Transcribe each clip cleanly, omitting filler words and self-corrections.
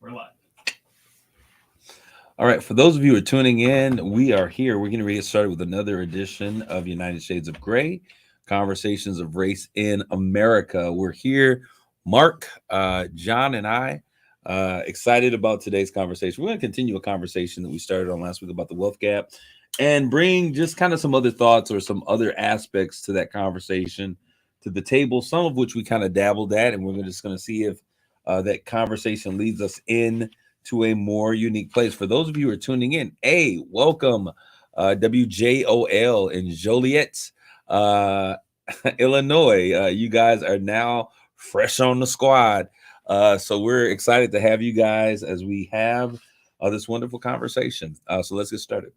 We're live. All right, for those of you who are tuning in, we are here. We're going to get started with another edition of United Shades of Gray, Conversations of Race in America. We're here, Mark, John, and I, excited about today's conversation. We're going to continue a conversation that we started on last week about the wealth gap and bring just kind of some other thoughts or some other aspects to that conversation to the table, some of which we kind of dabbled at, and we're just going to see if that conversation leads us in to a more unique place. For those of you who are tuning in, welcome, WJOL in Joliet, Illinois. You guys are now fresh on the squad. So we're excited to have you guys as we have this wonderful conversation. So let's get started.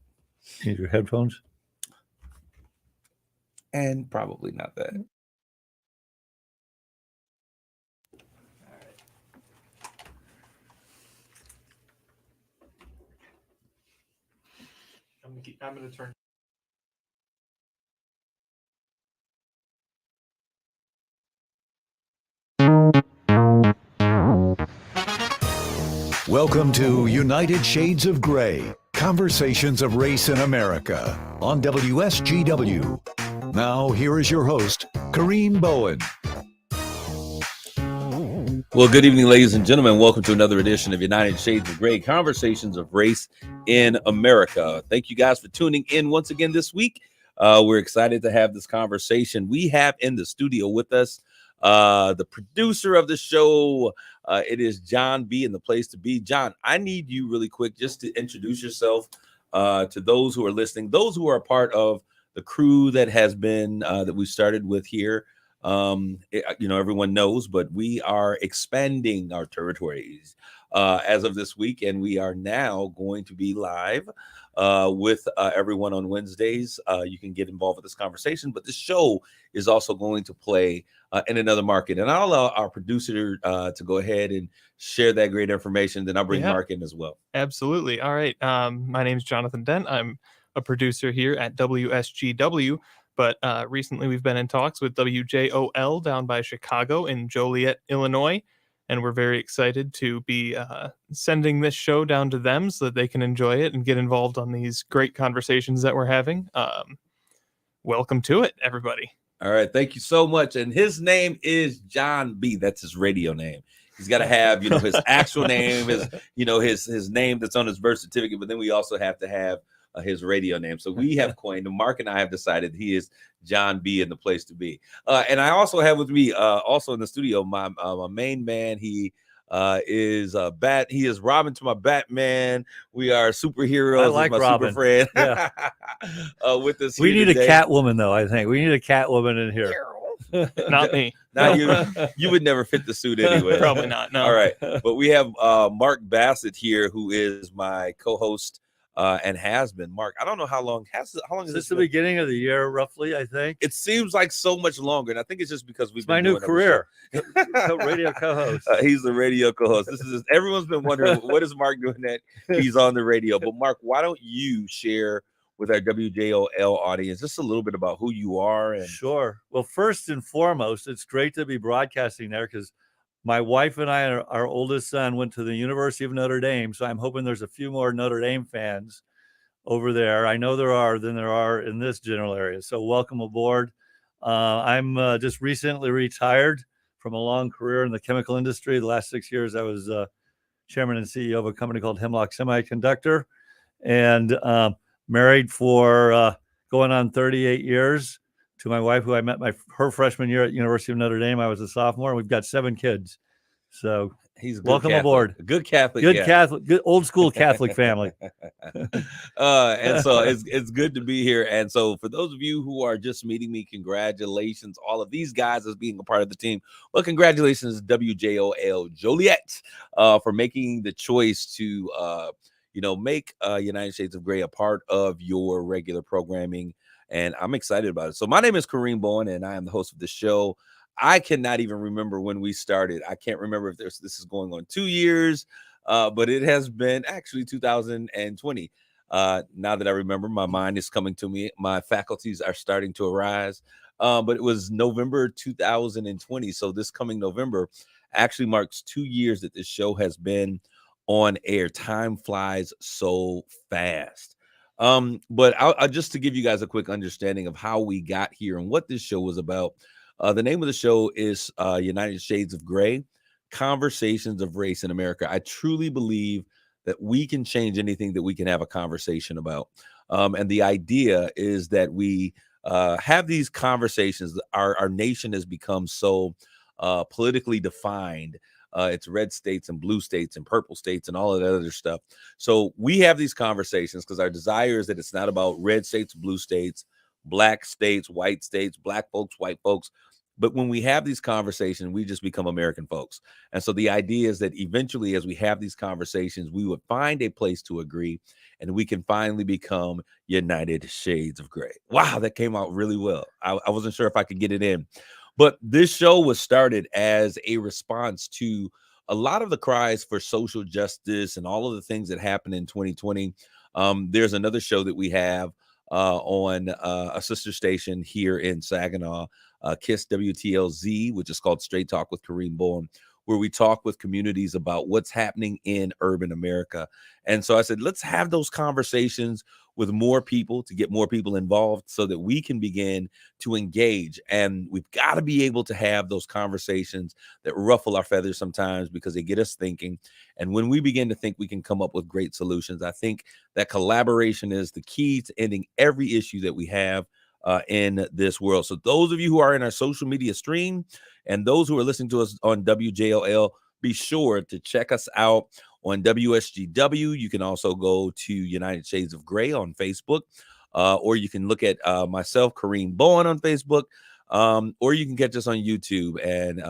Need your headphones? And probably not that. I'm going to turn. Welcome to United Shades of Gray, Conversations of Race in America on WSGW. Now, here is your host, Kareem Bowen. Well, good evening, ladies and gentlemen. Welcome to another edition of United Shades of Gray, Conversations of Race in America. Thank you guys for tuning in once again this week. We're excited to have this conversation. We have in the studio with us the producer of the show. It is John B. in the place to be. John, I need you really quick just to introduce yourself to those who are listening, those who are a part of the crew that has been that we started with here. Everyone knows, but we are expanding our territories as of this week, and we are now going to be live with everyone on Wednesdays. You can get involved with this conversation, but the show is also going to play in another market, and I'll allow our producer to go ahead and share that great information. Then I'll bring Mark in as well. Absolutely. All right. My name is Jonathan Dent. I'm a producer here at WSGW. But recently we've been in talks with WJOL down by Chicago in Joliet, Illinois. And we're very excited to be sending this show down to them so that they can enjoy it and get involved on these great conversations that we're having. Welcome to it, everybody. All right. Thank you so much. And his name is John B. That's his radio name. He's got to have, his actual name, his name that's on his birth certificate. But then we also have to have his radio name. So we have coined, Mark and I have decided he is John B. in the place to be. And I also have with me, also in the studio, my main man. He is he is Robin to my Batman. We are superheroes. I like my Robin. Super friend. Yeah. With us, we need today. A Catwoman, though. I think we need a Catwoman in here. Not me. Now you would never fit the suit anyway. Probably not. No. All right, but we have Mark Bassett here, who is my co-host. And has been. Mark, I don't know how long has this the beginning of the year, roughly. I think it seems like so much longer, and I think it's just because we've been my new career. Radio co-host. He's the radio co-host. Everyone's been wondering what is Mark doing that he's on the radio. But Mark, why don't you share with our WJOL audience just a little bit about who you are? And Sure. Well, first and foremost, it's great to be broadcasting there because my wife and I, our oldest son, went to the University of Notre Dame. So I'm hoping there's a few more Notre Dame fans over there. I know there are than there are in this general area. So welcome aboard. I'm just recently retired from a long career in the chemical industry. The last 6 years, I was chairman and CEO of a company called Hemlock Semiconductor, and married for going on 38 years. To my wife, who I met her freshman year at University of Notre Dame. I was a sophomore, and we've got 7 kids. So he's a good welcome Catholic. aboard. Good Catholic. Good Catholic. Good old school Catholic family. And so it's good to be here. And so for those of you who are just meeting me, congratulations, all of these guys as being a part of the team. Well, congratulations, WJOL Joliet, for making the choice to make United Shades of Gray a part of your regular programming. And I'm excited about it. So my name is Kareem Bowen, and I am the host of the show. I cannot even remember when we started. I can't remember if this is going on 2 years, but it has been actually 2020. Now that I remember, my mind is coming to me. My faculties are starting to arise. But it was November 2020. So this coming November actually marks 2 years that this show has been on air. Time flies so fast. But I'll just to give you guys a quick understanding of how we got here and what this show was about. The name of the show is United Shades of Gray, Conversations of Race in America. I truly believe that we can change anything that we can have a conversation about. And the idea is that we have these conversations. Our nation has become so politically defined. It's red states and blue states and purple states and all of that other stuff. So we have these conversations because our desire is that it's not about red states, blue states, black states, white states, black folks, white folks. But when we have these conversations, we just become American folks. And so the idea is that eventually, as we have these conversations, we would find a place to agree and we can finally become United Shades of Gray. Wow, that came out really well. I wasn't sure if I could get it in. But this show was started as a response to a lot of the cries for social justice and all of the things that happened in 2020. There's another show that we have on a sister station here in Saginaw, KISS WTLZ, which is called Straight Talk with Kareem Bowen, where we talk with communities about what's happening in urban America. And so I said, let's have those conversations with more people to get more people involved so that we can begin to engage. And we've got to be able to have those conversations that ruffle our feathers sometimes because they get us thinking. And when we begin to think, we can come up with great solutions. I think that collaboration is the key to ending every issue that we have in this world. So those of you who are in our social media stream and those who are listening to us on WJOL, be sure to check us out on WSGW. You can also go to United Shades of Gray on Facebook, or you can look at myself, Kareem Bowen, on Facebook, or you can catch us on YouTube. And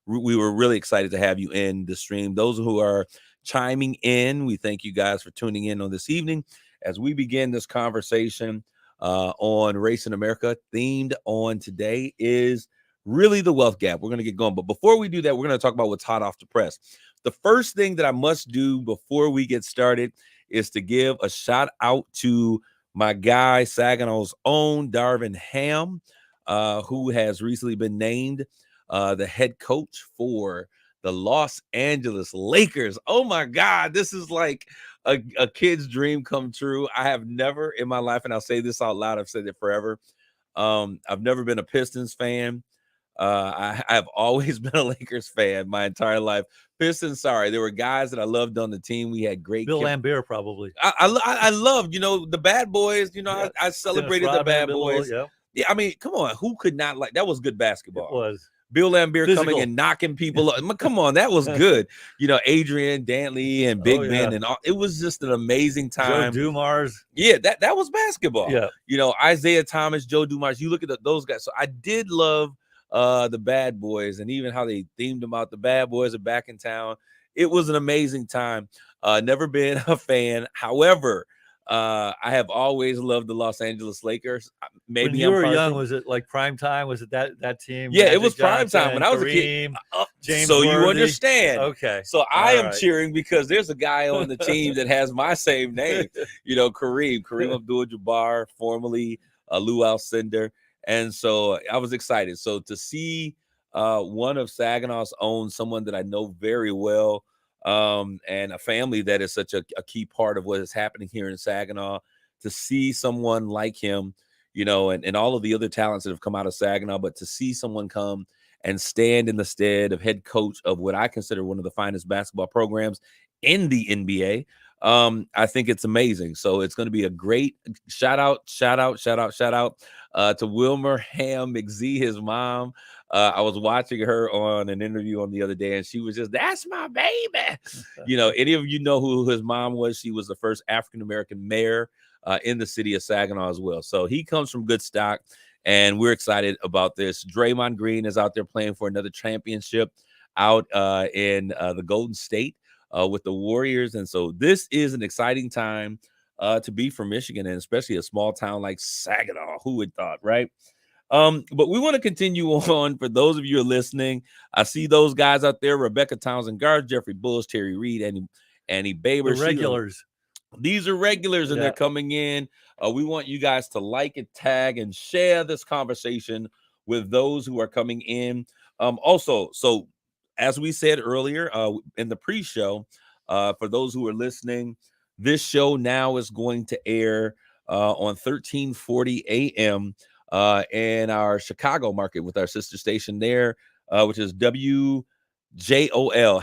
we were really excited to have you in the stream. Those who are chiming in, we thank you guys for tuning in on this evening as we begin this conversation on race in America. Themed on today is really the wealth gap. We're going to get going. But before we do that, we're going to talk about what's hot off the press. The first thing that I must do before we get started is to give a shout out to my guy, Saginaw's own Darvin Ham, who has recently been named the head coach for the Los Angeles Lakers. Oh my God, this is like a kid's dream come true. I have never in my life, and I'll say this out loud, I've said it forever. I've never been a Pistons fan. I've always been a Lakers fan my entire life. Pistons, sorry, there were guys that I loved on the team. We had great Bill Laimbeer, probably. I loved, the bad boys. Yeah. I celebrated the bad boys. Yeah. Yeah, I mean, come on, who could not like that? Was good basketball. It was. Bill Laimbeer Physical. coming and knocking people up. Come on, that was good. Adrian Dantley and Big Ben and all. It was just an amazing time. Joe Dumars. Yeah, that was basketball. Yeah. Isaiah Thomas, Joe Dumars. You look at those guys. So I did love the bad boys and even how they themed them out. The bad boys are back in town. It was an amazing time. Never been a fan. However, I have always loved the Los Angeles Lakers. Maybe when you were young, was it like prime time? Was it that team? Yeah, Magic it was prime Johnson, time when I was a kid. James So you Worthy. understand. Okay. So I am right. cheering because there's a guy on the team that has my same name. Kareem Abdul-Jabbar, formerly Lou Alcindor. And so I was excited. So to see one of Saginaw's own, someone that I know very well, and a family that is such a key part of what is happening here in Saginaw, to see someone like him, and all of the other talents that have come out of Saginaw, but to see someone come and stand in the stead of head coach of what I consider one of the finest basketball programs in the NBA, I think it's amazing. So it's going to be a great shout out to Wilmer Ham McZ, his mom. I was watching her on an interview on the other day, and she was just, that's my baby. Any of you know who his mom was? She was the first African-American mayor in the city of Saginaw as well. So he comes from good stock, and we're excited about this. Draymond Green is out there playing for another championship out in the Golden State with the Warriors. And so this is an exciting time to be from Michigan, and especially a small town like Saginaw. Who would thought, right? But we want to continue on. For those of you who are listening, I see those guys out there: Rebecca Townsend Guards, Jeffrey Bulls, Terry Reed, Annie Baber. The regulars. These are regulars, and they're coming in. We want you guys to like and tag and share this conversation with those who are coming in. Also, so as we said earlier in the pre-show, for those who are listening, this show now is going to air on 1340 a.m. In our Chicago market with our sister station there, which is WJOL.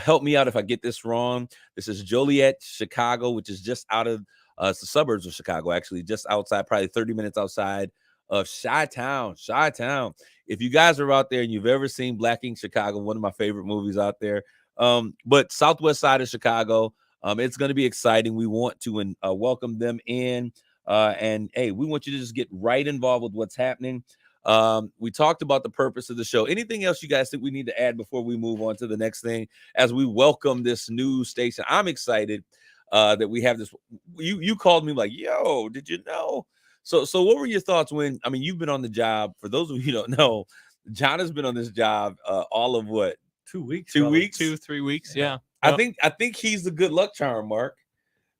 Help me out if I get this wrong. This is Joliet, Chicago, which is just out of it's the suburbs of Chicago, actually, just outside, probably 30 minutes outside of Chi-Town. Chi-Town. If you guys are out there and you've ever seen Black Ink Chicago, one of my favorite movies out there, but southwest side of Chicago, it's going to be exciting. We want to welcome them in. And hey, we want you to just get right involved with what's happening. We talked about the purpose of the show. Anything else you guys think we need to add before we move on to the next thing as we welcome this new station? I'm excited that we have this. You called me like, yo, did you know? So what were your thoughts when, I mean, you've been on the job. For those of you who don't know, John has been on this job all of what? 2 weeks. 2 weeks? 2-3 weeks. Yeah. I think he's the good luck charm, Mark.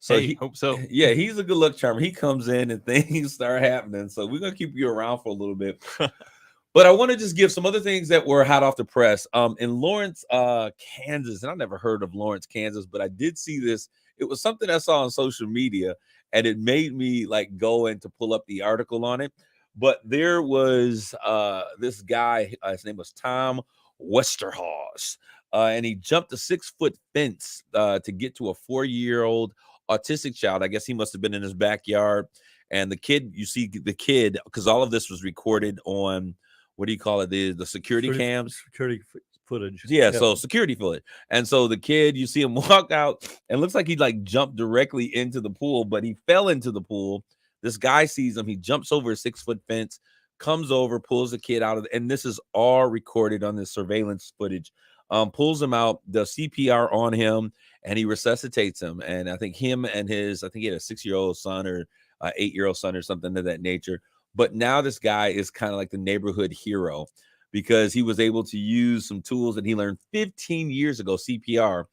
So Hey, hope so. Yeah, he's a good luck charm. He comes in and things start happening. So we're gonna keep you around for a little bit. But I want to just give some other things that were hot off the press. In Lawrence, Kansas, and I never heard of Lawrence, Kansas, but I did see this. It was something I saw on social media, and it made me like go and to pull up the article on it. But there was this guy, his name was Tom Westerhaus, and he jumped a 6-foot fence to get to a 4-year-old autistic child. I guess he must have been in his backyard. And the kid, you see the kid, because all of this was recorded on, what do you call it? The security cams. Security footage. Yeah, so security footage. And so the kid, you see him walk out and looks like he like jumped directly into the pool, but he fell into the pool. This guy sees him. He jumps over a 6-foot fence, comes over, pulls the kid out of and this is all recorded on this surveillance footage. Pulls him out, does CPR on him, and he resuscitates him. And I think him and he had a 6-year-old son or 8-year-old son or something of that nature. But now this guy is kind of like the neighborhood hero because he was able to use some tools that he learned 15 years ago, CPR,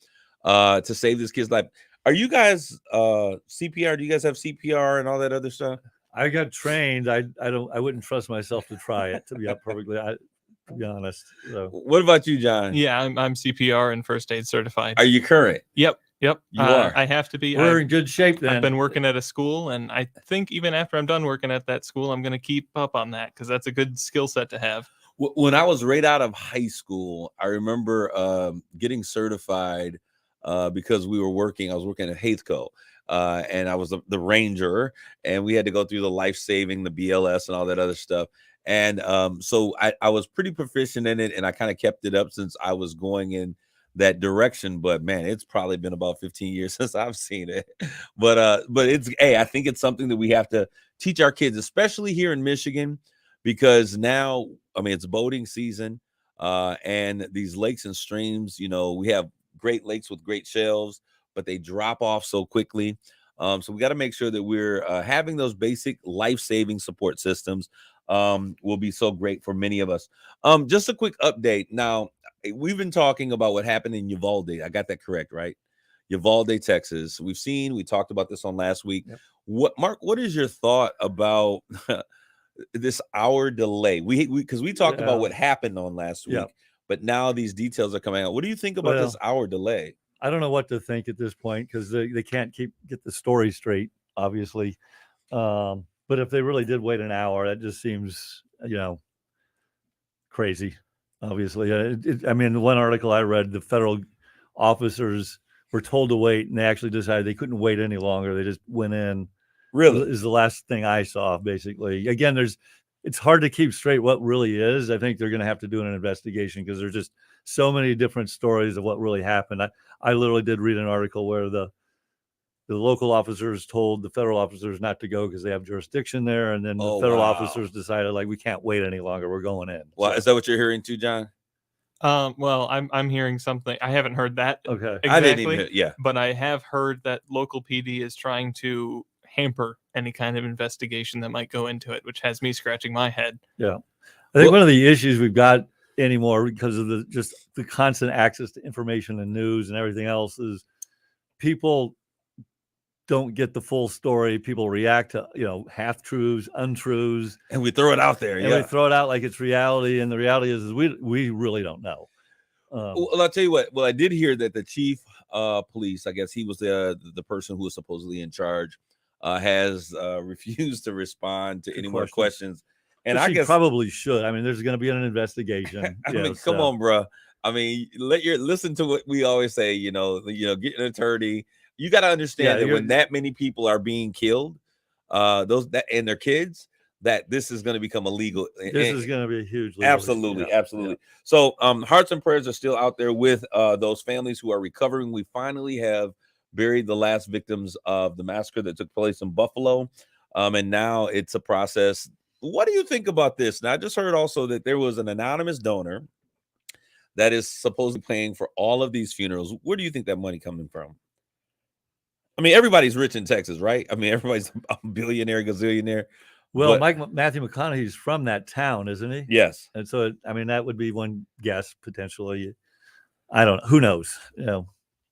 to save this kid's life. Are you guys CPR? Do you guys have CPR and all that other stuff? I got trained. I wouldn't trust myself to try it, to be to be honest. So. What about you, John? Yeah, I'm CPR and first aid certified. Are you current? Yep. You are. I have to be. We're in good shape then. I've been working at a school, and I think even after I'm done working at that school, I'm going to keep up on that because that's a good skill set to have. When I was right out of high school, I remember getting certified because I was working at Haithco, and I was the ranger, and we had to go through the life-saving, the BLS, and all that other stuff. And so I was pretty proficient in it, and I kind of kept it up since I was going in that direction. But man, it's probably been about 15 years since I've seen it. But I think it's something that we have to teach our kids, especially here in Michigan, because now, I mean, it's boating season, and these lakes and streams, we have great lakes with great shelves, but they drop off so quickly. So we got to make sure that we're having those basic life-saving support systems. Will be so great for many of us. Just a quick update. Now, we've been talking about what happened in Uvalde. I got that correct, right? Uvalde, Texas. We talked about this on last week. Yep. Mark, what is your thought about this hour delay? Because we talked about what happened on last week, but now these details are coming out. What do you think about this hour delay? I don't know what to think at this point because they can't get the story straight, obviously. But if they really did wait an hour, that just seems, crazy, obviously. I mean, one article I read, the federal officers were told to wait, and they actually decided they couldn't wait any longer. They just went in. Really? Is the last thing I saw, basically. Again, it's hard to keep straight what really is. I think they're going to have to do an investigation because there's just so many different stories of what really happened. I literally did read an article where the local officers told the federal officers not to go because they have jurisdiction there. And then the federal officers decided, like, we can't wait any longer. We're going in. Well, is that what you're hearing too, John? Well, I'm hearing something. I haven't heard that. Okay. Exactly, I didn't even but I have heard that local PD is trying to hamper any kind of investigation that might go into it, which has me scratching my head. Yeah. I think one of the issues we've got anymore because of the constant access to information and news and everything else is people don't get the full story. People react to, half truths, untruths. And we throw it out there. And we throw it out like it's reality. And the reality is we really don't know. Well, I'll tell you what. Well, I did hear that the chief police, I guess he was the person who was supposedly in charge, has refused to respond to any more questions. And Which I he guess probably should. I mean, there's going to be an investigation. I mean, come on, bro. I mean, listen to what we always say. Get an attorney. You got to understand that when that many people are being killed, and their kids, that this is going to become illegal. This is going to be a huge legal absolutely issue. Absolutely. So hearts and prayers are still out there with those families who are recovering. We finally have buried the last victims of the massacre that took place in Buffalo, and now it's a process. What do you think about this? Now, I just heard also that there was an anonymous donor that is supposedly paying for all of these funerals. Where do you think that money coming from? I mean, everybody's rich in Texas, right? I mean, everybody's a billionaire, gazillionaire. Well, Matthew McConaughey's from that town, isn't he? Yes. And so, I mean, that would be one guess potentially. I don't know. Who knows?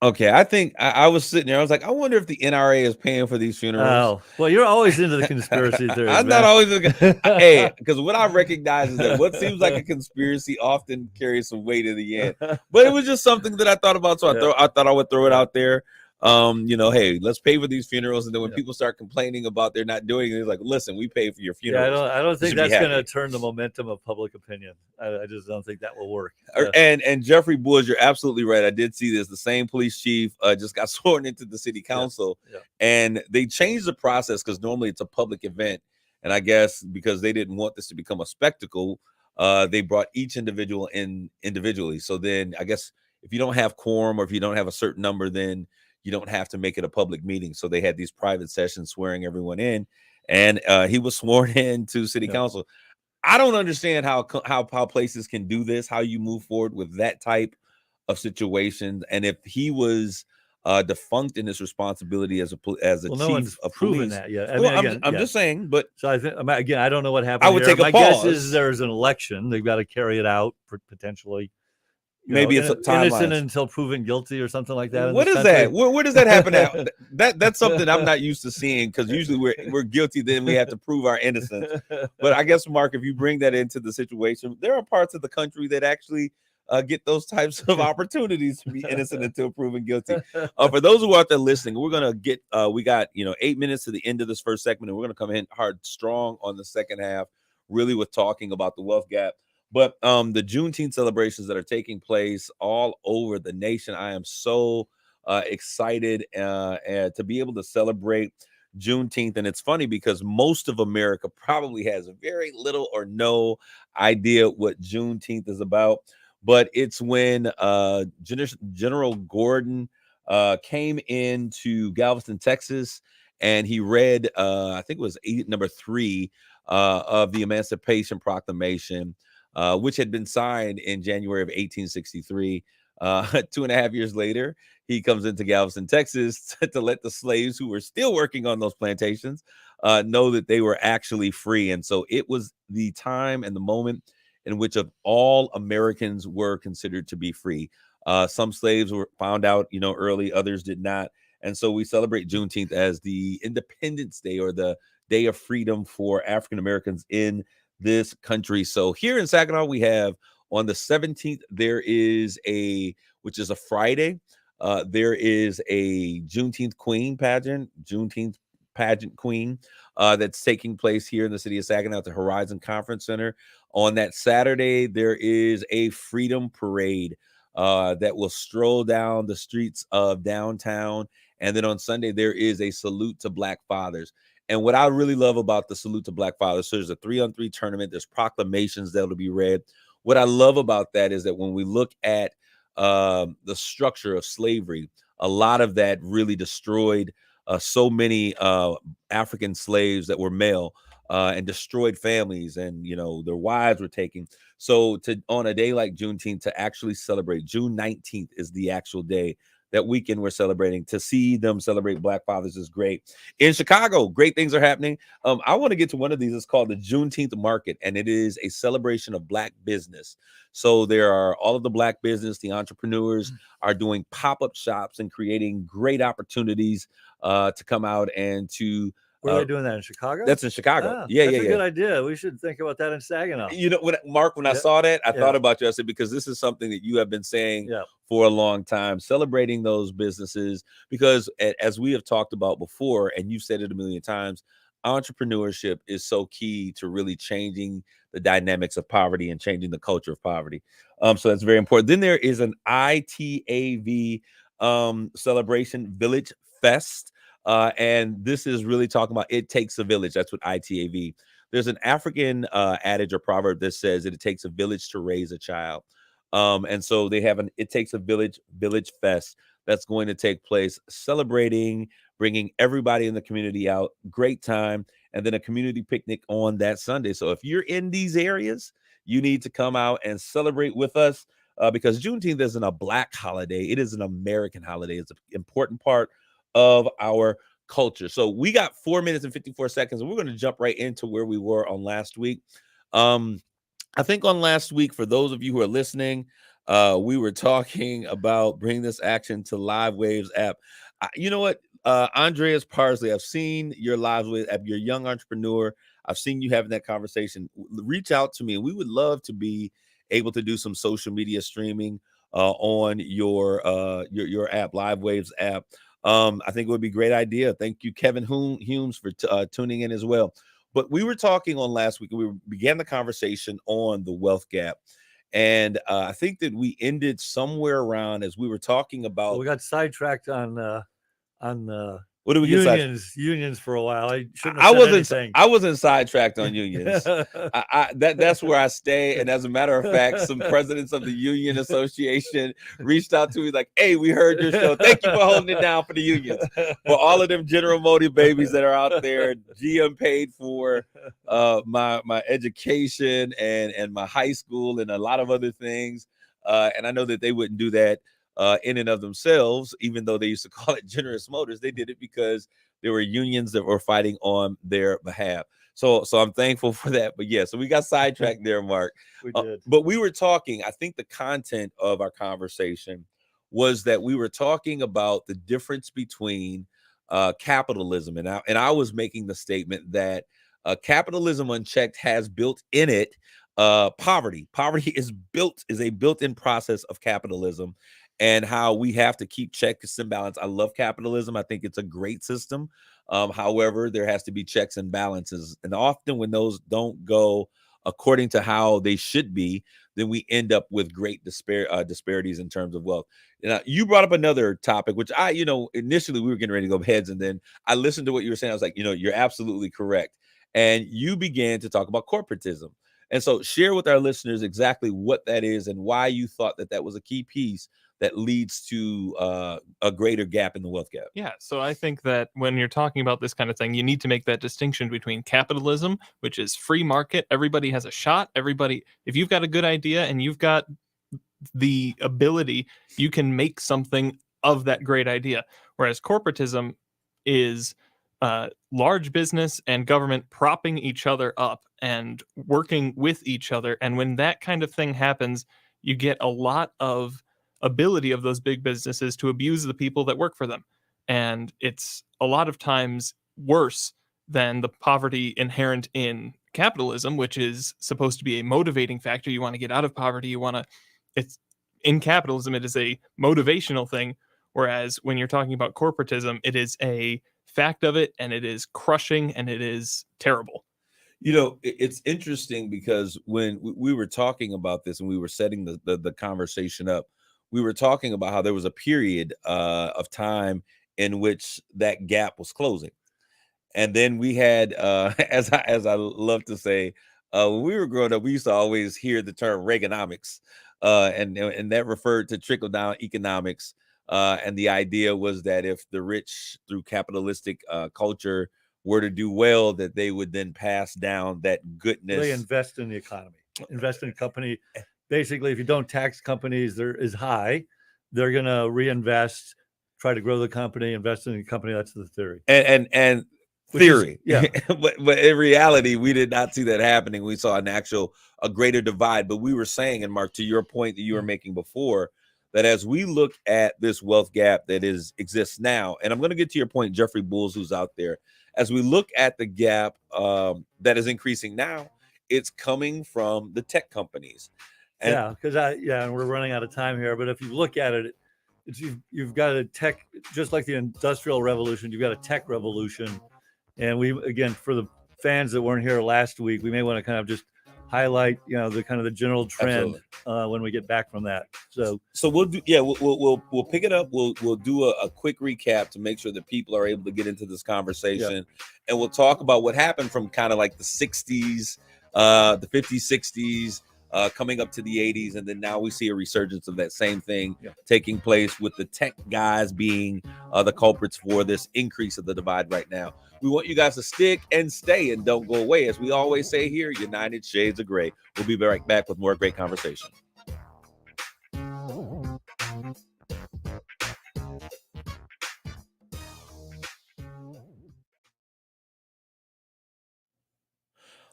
Okay, I think I was sitting there. I was like, I wonder if the NRA is paying for these funerals. Oh, well, you're always into the conspiracy theories. I'm not always. Hey, because what I recognize is that what seems like a conspiracy often carries some weight in the end. But it was just something that I thought about, so I thought I would throw it out there. Hey, let's pay for these funerals, and then when people start complaining about they're not doing it, it's like, listen, we pay for your funerals. Yeah, I don't think that's going to turn the momentum of public opinion. I just don't think that will work. And Jeffrey Bulls, you're absolutely right. I did see this. The same police chief just got sworn into the city council, and they changed the process because normally it's a public event, and I guess because they didn't want this to become a spectacle, they brought each individual in individually. So then I guess if you don't have quorum or if you don't have a certain number, then you don't have to make it a public meeting. So they had these private sessions swearing everyone in, and he was sworn in to city council. I don't understand how places can do this, how you move forward with that type of situation. And if he was defunct in his responsibility as a chief of proven police, that yet. I'm just saying. But so I think, again, I don't know what happened. I would take a My pause. guess is there's an election. They've got to carry it out potentially. Maybe it's innocent until proven guilty or something like that. What is that? Where does that happen at? That's something I'm not used to seeing, because usually we're guilty, then we have to prove our innocence. But I guess, Mark, if you bring that into the situation, there are parts of the country that actually get those types of opportunities to be innocent until proven guilty. For those who are out there listening, we're gonna get we got 8 minutes to the end of this first segment, and we're gonna come in hard strong on the second half, really with talking about the wealth gap. But the Juneteenth celebrations that are taking place all over the nation, I am so excited to be able to celebrate Juneteenth. And it's funny because most of America probably has very little or no idea what Juneteenth is about. But it's when General Gordon came into Galveston, Texas, and he read, I think it was number 3 of the Emancipation Proclamation, which had been signed in January of 1863. 2.5 years later, he comes into Galveston, Texas, to let the slaves who were still working on those plantations know that they were actually free. And so it was the time and the moment in which of all Americans were considered to be free. Some slaves were found out, early, others did not. And so we celebrate Juneteenth as the Independence Day, or the Day of Freedom for African Americans in this country. So here in Saginaw, we have on the 17th, there is which is a Friday, there is a Juneteenth pageant queen that's taking place here in the city of Saginaw at the Horizon Conference Center. On that Saturday, there is a freedom parade that will stroll down the streets of downtown. And then on Sunday, there is a salute to Black fathers. And what I really love about the salute to Black fathers, so there's a 3-on-3 tournament, there's proclamations that'll be read. What I love about that is that when we look at the structure of slavery, a lot of that really destroyed so many African slaves that were male, and destroyed families, and their wives were taken. So on a day like Juneteenth, to actually celebrate, June 19th is the actual day. That weekend we're celebrating. To see them celebrate Black fathers is great. In Chicago, great things are happening. I want to get to one of these. It's called the Juneteenth Market, and it is a celebration of Black business. So there are all of the Black business, the entrepreneurs are doing pop-up shops and creating great opportunities to come out and to Where are they doing that, in Chicago? That's in Chicago. Ah, Yeah, that's yeah, a yeah. good idea. We should think about that in Saginaw. You know, when I Yeah. saw that, I Yeah. thought about you. I said, because this is something that you have been saying Yeah. for a long time, celebrating those businesses, because as we have talked about before, and you've said it a million times, entrepreneurship is so key to really changing the dynamics of poverty and changing the culture of poverty. So that's very important. Then there is an ITAV celebration, Village Fest. And this is really talking about it takes a village. That's what ITAV. There's an African adage or proverb that says that it takes a village to raise a child. And so they have an It Takes a Village Fest that's going to take place, celebrating, bringing everybody in the community out, great time, and then a community picnic on that Sunday. So if you're in these areas, you need to come out and celebrate with us, because Juneteenth isn't a Black holiday. It is an American holiday. It's an important part of our culture. So we got 4 minutes and 54 seconds, and we're going to jump right into where we were on last week. I think on last week, for those of you who are listening, we were talking about Bring This Action to Live Waves app. You know what, Andreas Parsley, I've seen your Live Waves app. You're a young entrepreneur. I've seen you having that conversation. Reach out to me, and we would love to be able to do some social media streaming on your app, Live Waves app. I think it would be a great idea. Thank you, Kevin Humes, for tuning in as well. But we were talking on last week, and we began the conversation on the wealth gap. And I think that we ended somewhere around, as we were talking about. Well, we got sidetracked on What did we get? Unions for a while. I shouldn't have said anything. I wasn't sidetracked on unions. That's where I stay. And as a matter of fact, some presidents of the Union Association reached out to me like, "Hey, we heard your show. Thank you for holding it down for the unions. For all of them General Motors babies that are out there, GM paid for my education and my high school and a lot of other things. And I know that they wouldn't do that in and of themselves, even though they used to call it Generous Motors. They did it because there were unions that were fighting on their behalf. So I'm thankful for that. But yeah, so we got sidetracked there, Mark. We did. But we were talking, I think the content of our conversation was that we were talking about the difference between capitalism. And I was making the statement that capitalism unchecked has built in it poverty. Poverty is a built-in process of capitalism, and how we have to keep checks and balance. I love capitalism. I think it's a great system. However, there has to be checks and balances. And often when those don't go according to how they should be, then we end up with great disparities in terms of wealth. You brought up another topic, which initially we were getting ready to go heads, and then I listened to what you were saying. I was like, you're absolutely correct. And you began to talk about corporatism. And so share with our listeners exactly what that is and why you thought that was a key piece that leads to a greater gap in the wealth gap. Yeah, so I think that when you're talking about this kind of thing, you need to make that distinction between capitalism, which is free market. Everybody has a shot. If you've got a good idea and you've got the ability, you can make something of that great idea. Whereas corporatism is large business and government propping each other up and working with each other. And when that kind of thing happens, you get a lot of ability of those big businesses to abuse the people that work for them. And it's a lot of times worse than the poverty inherent in capitalism, which is supposed to be a motivating factor. You want to get out of poverty. In capitalism, it is a motivational thing. Whereas when you're talking about corporatism, it is a fact of it, and it is crushing, and it is terrible. It's interesting because when we were talking about this and we were setting the conversation up, we were talking about how there was a period of time in which that gap was closing. And then we had, as I love to say, when we were growing up, we used to always hear the term Reaganomics, and that referred to trickle-down economics. And the idea was that if the rich, through capitalistic culture, were to do well, that they would then pass down that goodness. They invest in the economy, invest in a company. Basically, if you don't tax companies, there is high, they're going to reinvest, try to grow the company, invest in the company. That's the theory. And theory. But in reality, we did not see that happening. We saw a greater divide. But we were saying, and Mark, to your point that you were making before, that as we look at this wealth gap that exists now, and I'm going to get to your point, Jeffrey Bulls, who's out there, as we look at the gap that is increasing now, it's coming from the tech companies. And and we're running out of time here. But if you look at it, you've got a tech, just like the Industrial Revolution, you've got a tech revolution. And we, again, for the fans that weren't here last week, we may want to kind of just highlight, the kind of the general trend when we get back from that. So we'll do, we'll pick it up. We'll do a quick recap to make sure that people are able to get into this conversation, and we'll talk about what happened from kind of like the 60s, the 50s, 60s. Coming up to the 80s, and then now we see a resurgence of that same thing taking place, with the tech guys being the culprits for this increase of the divide right now. We want you guys to stick and stay and don't go away. As we always say here, United Shades of Gray. We'll be right back with more great conversation.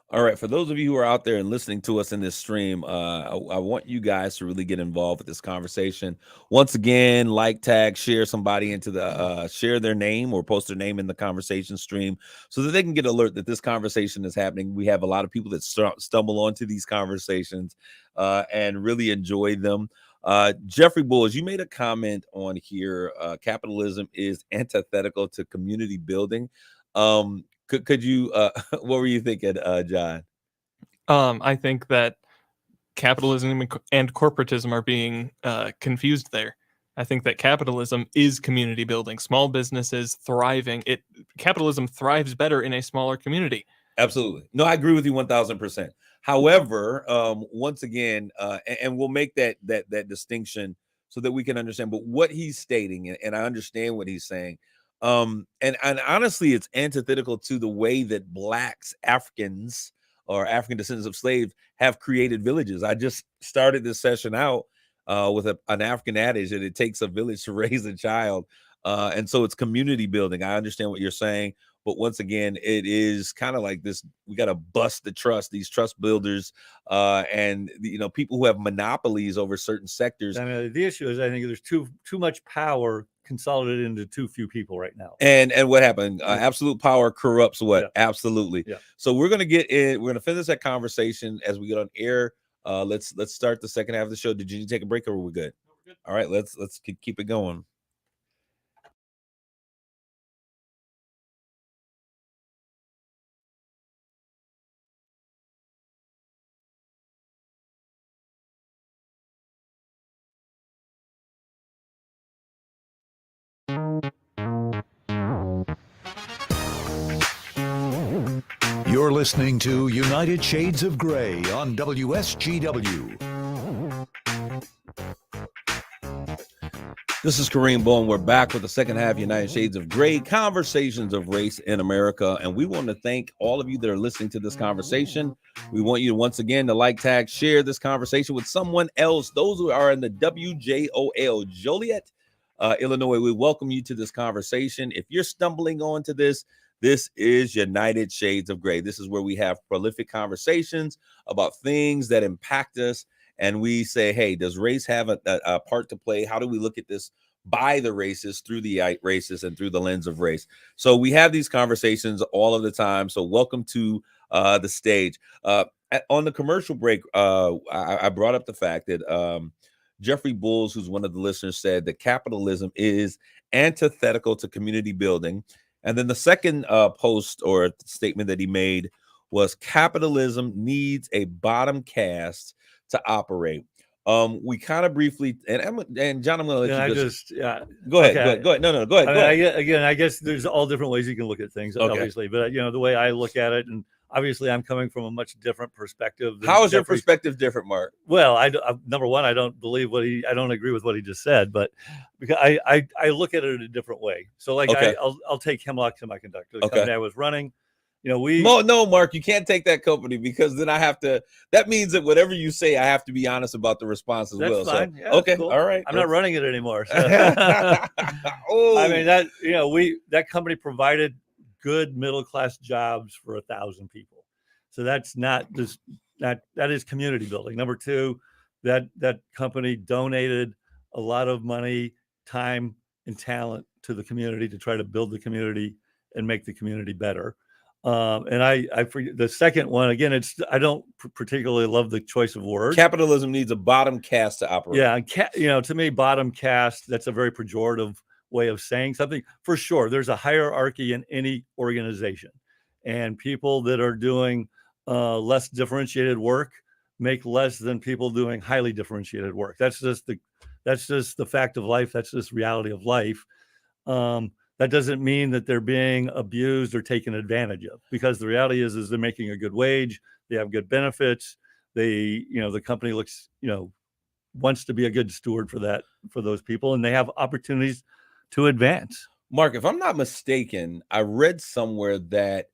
All right, for those of you who are out there and listening to us in this stream, I want you guys to really get involved with this conversation. Once again, like, tag, share somebody into the share their name or post their name in the conversation stream so that they can get alert that this conversation is happening. We have a lot of people that stumble onto these conversations and really enjoy them. Jeffrey Bulls, you made a comment on here. Capitalism is antithetical to community building. Could you what were you thinking, John? I think that capitalism and corporatism are being confused there. I think that capitalism is community building, small businesses thriving. Capitalism thrives better in a smaller community. Absolutely. No, I agree with you 1000%. However, once again, and we'll make that distinction so that we can understand, but what he's stating, and I understand what he's saying. And honestly, it's antithetical to the way that Blacks, Africans, or African descendants of slaves have created villages. I just started this session out with an African adage that it takes a village to raise a child. And so it's community building. I understand what you're saying. But once again, it is kind of like this. We got to bust the trust, these trust builders, and people who have monopolies over certain sectors. I mean, the issue is, I think there's too much power consolidated into too few people right now. And what happened? Absolute power corrupts what? Yeah. Absolutely. Yeah. So we're gonna get in. We're gonna finish that conversation as we get on air. Let's start the second half of the show. Did you need to take a break, or we're good? All right. Let's keep it going. You're listening to United Shades of Gray on WSGW. This is Kareem Bowen. We're back with the second half of United Shades of Gray, Conversations of Race in America. And we want to thank all of you that are listening to this conversation. We want you to, once again, to like, tag, share this conversation with someone else. Those who are in the WJOL, Joliet, Illinois, we welcome you to this conversation. If you're stumbling onto this is United Shades of Gray. This is where we have prolific conversations about things that impact us. And we say, hey, does race have a part to play? How do we look at this by the races, through the races, and through the lens of race? So we have these conversations all of the time. So welcome to the stage. On the commercial break, I brought up the fact that Jeffrey Bulls, who's one of the listeners, said that capitalism is antithetical to community building. And then the second post or statement that he made was capitalism needs a bottom caste to operate. We kind of briefly, and John, I'm going to let you just go ahead. Okay. Go ahead. No, go ahead. I guess there's all different ways you can look at things, obviously. But the way I look at it, and obviously I'm coming from a much different perspective. How is your perspective different, Mark? Well, number one, I don't believe I don't agree with what he just said, but because I look at it in a different way. So like I'll take Hemlock Semiconductor, the company I was running. No, Mark, you can't take that company, because then that means that whatever you say, I have to be honest about the response as well. Fine. So, yeah, okay. Cool. All right. I'm not running it anymore. So. Oh. I mean, that company provided good middle-class jobs for 1,000 people. So that's not just that is community building. Number two, that company donated a lot of money, time, and talent to the community to try to build the community and make the community better. And I forget the second one again. I don't particularly love the choice of words. Capitalism needs a bottom caste to operate. Yeah, to me, bottom caste, that's a very pejorative way of saying something. For sure, there's a hierarchy in any organization, and people that are doing less differentiated work make less than people doing highly differentiated work. That's just the fact of life. That's just reality of life. That doesn't mean that they're being abused or taken advantage of, because the reality is they're making a good wage, they have good benefits, the company looks, wants to be a good steward for those people, and they have opportunities to advance. Mark, if I'm not mistaken, I read somewhere that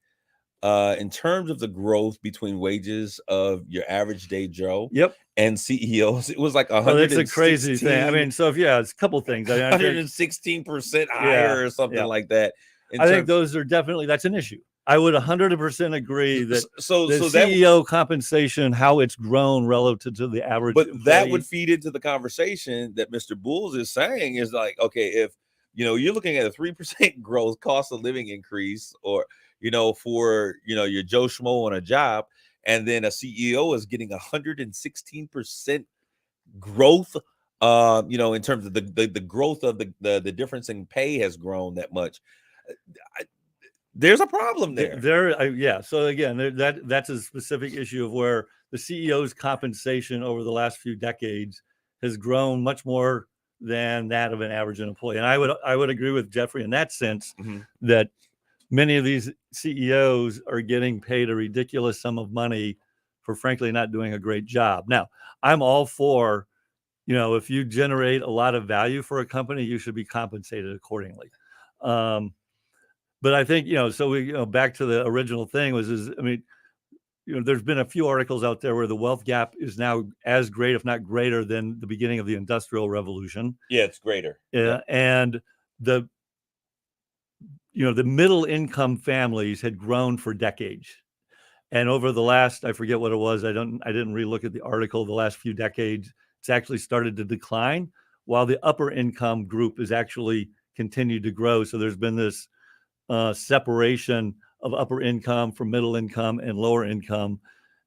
in terms of the growth between wages of your average day Joe and CEOs, it was like 116. That's a crazy thing. I mean, so it's a couple things. 116% higher or something like that. I think that's an issue. I would 100% agree that so the CEO compensation, how it's grown relative to the average. But employee, that would feed into the conversation that Mr. Bulls is saying is like, okay, if you're looking at a 3% growth cost of living increase, or for your Joe Schmo on a job, and then a CEO is getting 116% growth, in terms of the growth of the difference in pay has grown that much. There's a problem there. So again, that's a specific issue of where the CEO's compensation over the last few decades has grown much more than that of an average employee. And I would agree with Jeffrey in that sense, that many of these CEOs are getting paid a ridiculous sum of money for frankly not doing a great job. Now, I'm all for, if you generate a lot of value for a company, you should be compensated accordingly. But I think, so we, back to the original thing there's been a few articles out there where the wealth gap is now as great, if not greater, than the beginning of the Industrial Revolution. Yeah, it's greater. Yeah. And the middle income families had grown for decades. And over the last, I forget what it was, I didn't relook at the article, the last few decades, it's actually started to decline, while the upper income group is actually continued to grow. So there's been this separation of upper income from middle income and lower income.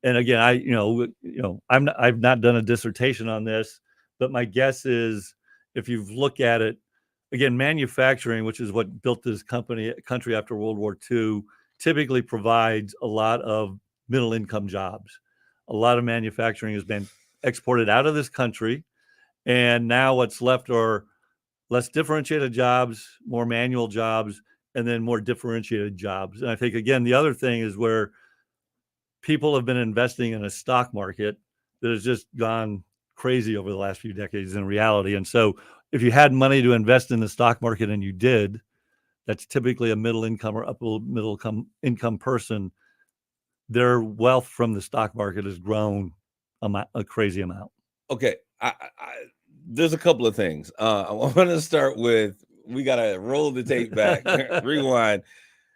And again, I've not done a dissertation on this, but my guess is if you've looked at it, again, manufacturing, which is what built this country after World War II, typically provides a lot of middle income jobs. A lot of manufacturing has been exported out of this country. And now what's left are less differentiated jobs, more manual jobs, and then more differentiated jobs. And I think, again, the other thing is where people have been investing in a stock market that has just gone crazy over the last few decades in reality. And so if you had money to invest in the stock market and you did, that's typically a middle income or upper middle income person. Their wealth from the stock market has grown a crazy amount. Okay. There's a couple of things. I want to start with, we got to roll the tape back, rewind.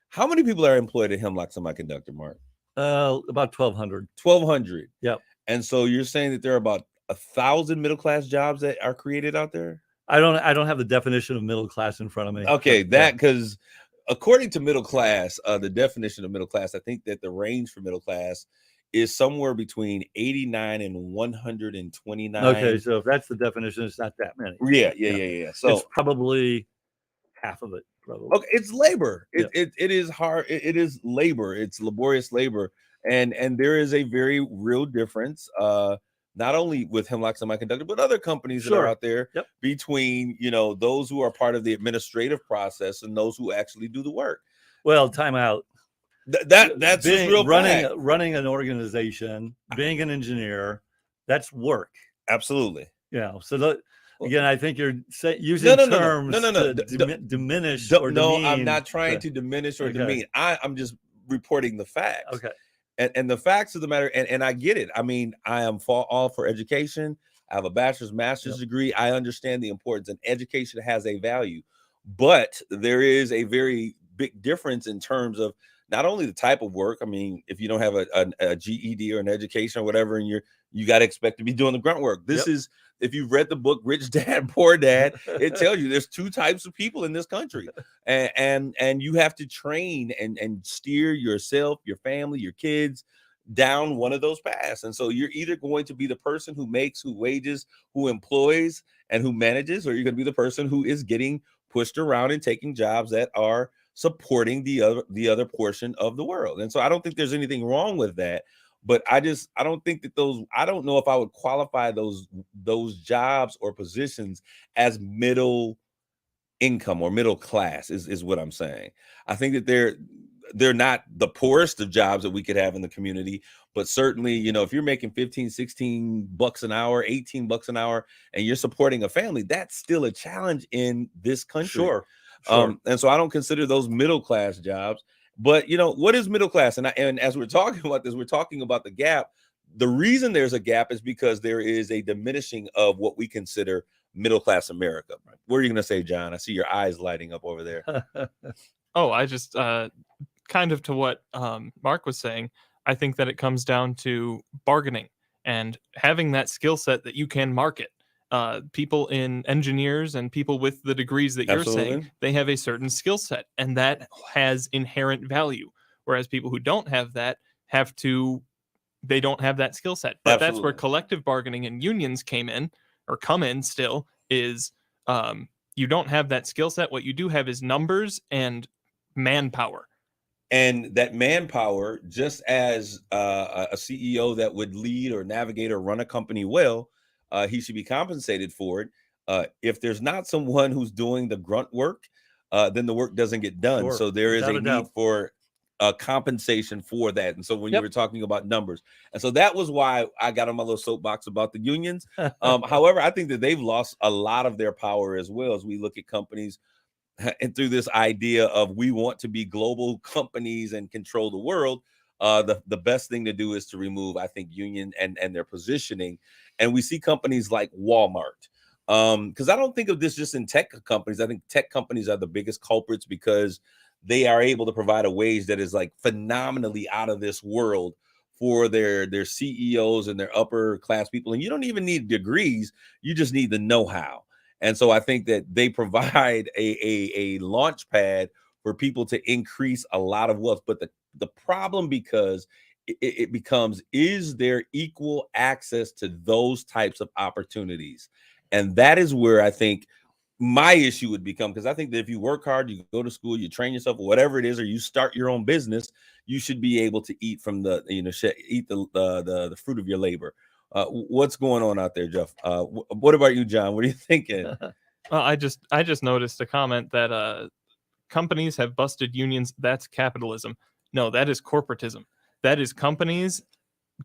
How many people are employed at Hemlock Semiconductor, Mark? About 1,200. 1,200. Yep. And so you're saying that there are about 1,000 middle-class jobs that are created out there? I don't have the definition of middle class in front of me. Okay, because according to middle class, the definition of middle class, I think that the range for middle class is somewhere between 89 and 129. Okay, so if that's the definition, it's not that many. Yeah. So it's probably half of it. Probably. Okay, it's labor. It is hard. It is labor. It's laborious labor, and there is a very real difference. Not only with Hemlock Semiconductor, but other companies that are out there between, those who are part of the administrative process and those who actually do the work. Well, time out. That's real running an organization, being an engineer, that's work. Absolutely. Yeah. So again, I think you're using terms to diminish or demean. I'm not trying to diminish or demean. I'm just reporting the facts. Okay. And the facts of the matter, and I get it. I mean, I am all for education. I have a bachelor's, master's degree. I understand the importance, and education has a value. But there is a very big difference in terms of not only the type of work. I mean, if you don't have a GED or an education or whatever, and you got to expect to be doing the grunt work. This is, if you've read the book Rich Dad Poor Dad, it tells you there's two types of people in this country, and you have to train and steer yourself, your family, your kids down one of those paths. And so you're either going to be the person who makes, who wages, who employs, and who manages, or you're going to be the person who is getting pushed around and taking jobs that are supporting the other portion of the world. And so I don't think there's anything wrong with that. But I don't think that I don't know if I would qualify those jobs or positions as middle income or middle class is what I'm saying. I think that they're not the poorest of jobs that we could have in the community, but certainly, you know, if you're making 15, 16 bucks an hour, 18 bucks an hour, and you're supporting a family, that's still a challenge in this country. Sure. And so I don't consider those middle class jobs. But, you know, what is middle class? And as we're talking about this, we're talking about the gap. The reason there's a gap is because there is a diminishing of what we consider middle class America. What are you going to say, John? I see your eyes lighting up over there. Oh, I just kind of to what Mark was saying. I think that it comes down to bargaining and having that skill set that you can market. People in engineers and people with the degrees that you're saying, they have a certain skill set, and that has inherent value. Whereas people who don't have that they don't have that skill set. But that's where collective bargaining and unions come in still, is you don't have that skill set. What you do have is numbers and manpower. And that manpower, just as a CEO that would lead or navigate or run a company well, he should be compensated for it. If there's not someone who's doing the grunt work, then the work doesn't get done. Sure. So there is a need for compensation for that. And so when you were talking about numbers, and so that was why I got on my little soapbox about the unions. However, I think that they've lost a lot of their power as well, as we look at companies and through this idea of we want to be global companies and control the world. The best thing to do is to remove, I think, union and their positioning. And we see companies like Walmart, because I don't think of this just in tech companies. I think tech companies are the biggest culprits because they are able to provide a wage that is like phenomenally out of this world for their CEOs and their upper class people. And you don't even need degrees. You just need the know-how. And so I think that they provide a launch pad for people to increase a lot of wealth. But the problem, because it becomes, is there equal access to those types of opportunities? And that is where I think my issue would become, because I think that if you work hard, you go to school, you train yourself, whatever it is, or you start your own business, you should be able to eat from eat the fruit of your labor. What's going on out there, Jeff? What about you, John? What are you thinking? I just noticed a comment that companies have busted unions. That's capitalism. No, that is corporatism. That is companies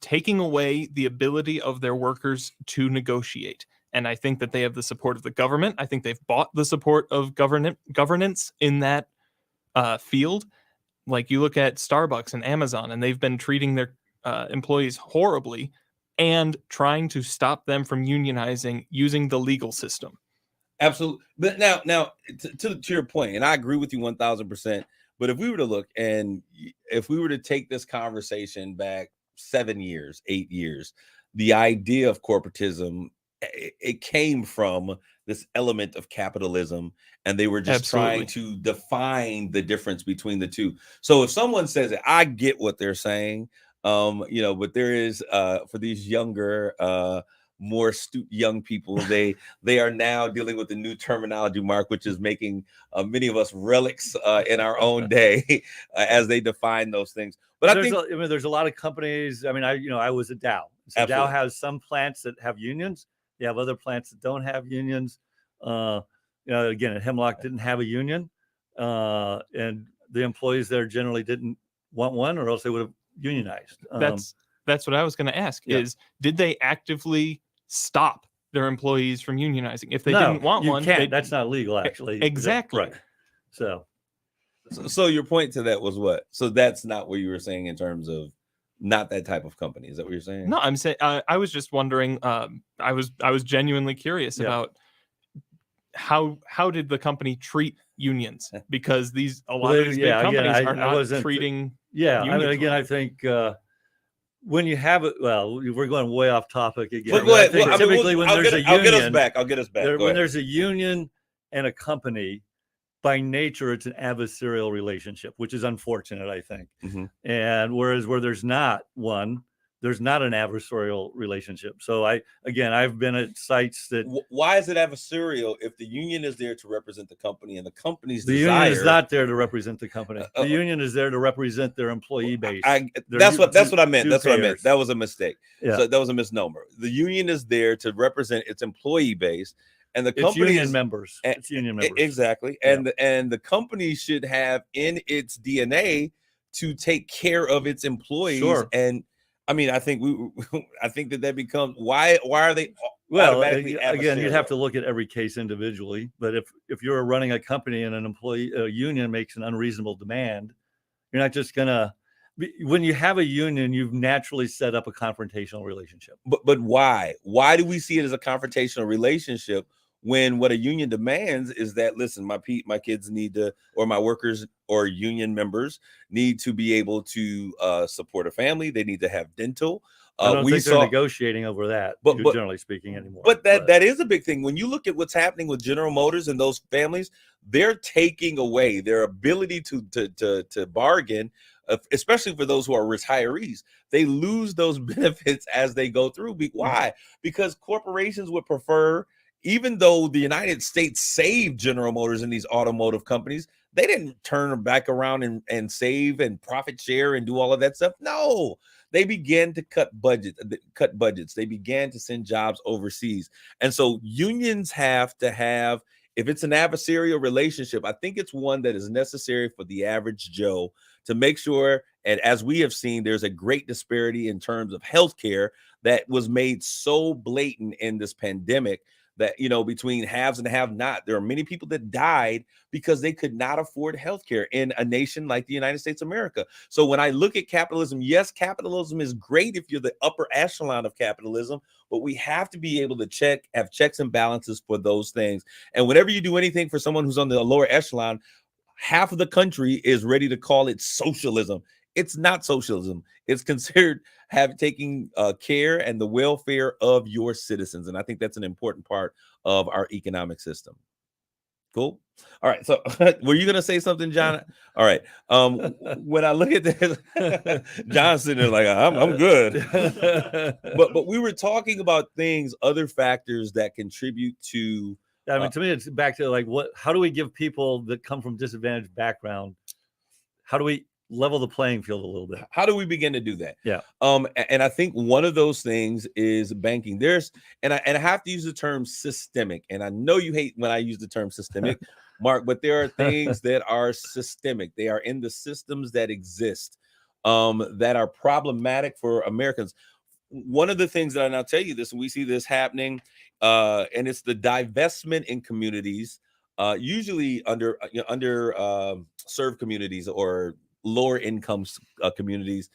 taking away the ability of their workers to negotiate. And I think that they have the support of the government. I think they've bought the support of governance in that field. Like, you look at Starbucks and Amazon, and they've been treating their employees horribly and trying to stop them from unionizing using the legal system. Absolutely. But now to your point, and I agree with you 1000%. But if we were to look, and if we were to take this conversation back 7 years, 8 years, the idea of corporatism, it came from this element of capitalism, and they were just trying to define the difference between the two. So if someone says it, I get what they're saying, but there is for these younger, more astute young people, they are now dealing with the new terminology, Mark, which is making many of us relics in our own day as they define those things. But there's a lot of companies. I mean, I was at Dow. So Absolutely. Dow has some plants that have unions. You have other plants that don't have unions. Again, Hemlock didn't have a union, and the employees there generally didn't want one, or else they would have unionized. That's what I was going to ask. Is, did they actively stop their employees from unionizing? If they didn't want one, that's not legal, actually. Exactly. Right. So your point to that was what? So that's not what you were saying in terms of not that type of company. Is that what you're saying? No, I'm saying I was just wondering. I was genuinely curious about how did the company treat unions? Because a lot Well, of these big companies are I not wasn't treating. Yeah, I mean, unions again, well. I think when you have it, well, we're going way off topic again. But but go I ahead. think Well, I mean, typically when there's a I'll get us union, back. I'll get us back. Go when ahead. there's a union and a company, by nature, it's an adversarial relationship, which is unfortunate, I think. Mhm. And whereas where there's not one, there's not an adversarial relationship. So I've been at sites that Why is it adversarial if the union is there to represent the company and the company's the desire? union is not there to represent the company. The union is there to represent their employee base. That's what I meant. That's what I meant. payers. That was a mistake. Yeah. So that was a misnomer. The union is there to represent its employee base, and the It's company union is members. It's union members. exactly. Yeah. And the company should have in its DNA to take care of its employees. Sure. And I mean, I think I think that becomes why are they Well, automatically again, you'd have to adversarial? look at every case individually. But if you're running a company and a union makes an unreasonable demand, you're not just gonna. When you have a union, you've naturally set up a confrontational relationship. But why? Why do we see it as a confrontational relationship when what a union demands is that, listen, my kids need to, or my workers or union members need to be able to support a family. They need to have dental. I don't think they're negotiating over that, but generally speaking anymore. But that is a big thing. When you look at what's happening with General Motors and those families, they're taking away their ability to bargain, especially for those who are retirees. They lose those benefits as they go through. Why? Because corporations would prefer, even though the United States saved General Motors and these automotive companies, they didn't turn back around and save and profit share and do all of that stuff. No, they began to cut budgets. They began to send jobs overseas. And so unions have to have, if it's an adversarial relationship, I think it's one that is necessary for the average Joe to make sure. And as we have seen, there's a great disparity in terms of healthcare that was made so blatant in this pandemic that, between haves and have not. There are many people that died because they could not afford healthcare in a nation like the United States of America. So when I look at capitalism, yes, capitalism is great if you're the upper echelon of capitalism, but we have to be able to have checks and balances for those things. And whenever you do anything for someone who's on the lower echelon, half of the country is ready to call it socialism. It's not socialism. It's considered taking care and the welfare of your citizens. And I think that's an important part of our economic system. Cool. All right. So were you going to say something, John? All right. When I look at this, John's sitting there like, I'm good. but we were talking about other factors that contribute to. I mean, to me, it's back to how do we give people that come from disadvantaged background, how do we level the playing field a little bit? How do we begin to do that? Yeah. And I think one of those things is banking. And I have to use the term systemic. And I know you hate when I use the term systemic, Mark, but there are things that are systemic. They are in the systems that exist that are problematic for Americans. One of the things that I'll tell you this, and we see this happening, and it's the divestment in communities, usually under served communities or lower income communities.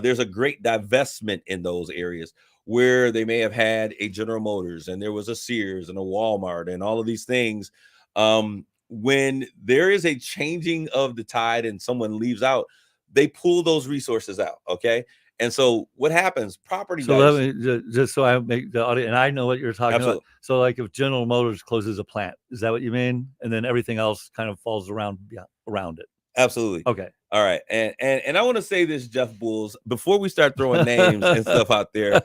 There's a great divestment in those areas where they may have had a General Motors and there was a Sears and a Walmart and all of these things. When there is a changing of the tide and someone leaves out, they pull those resources out. Okay. And so what happens? Property. So let me just so I make the audience, and I know what you're talking Absolutely. about. So like if General Motors closes a plant, is that what you mean? And then everything else kind of falls around it. Absolutely. Okay. All right. And I want to say this, Jeff Bulls, before we start throwing names and stuff out there,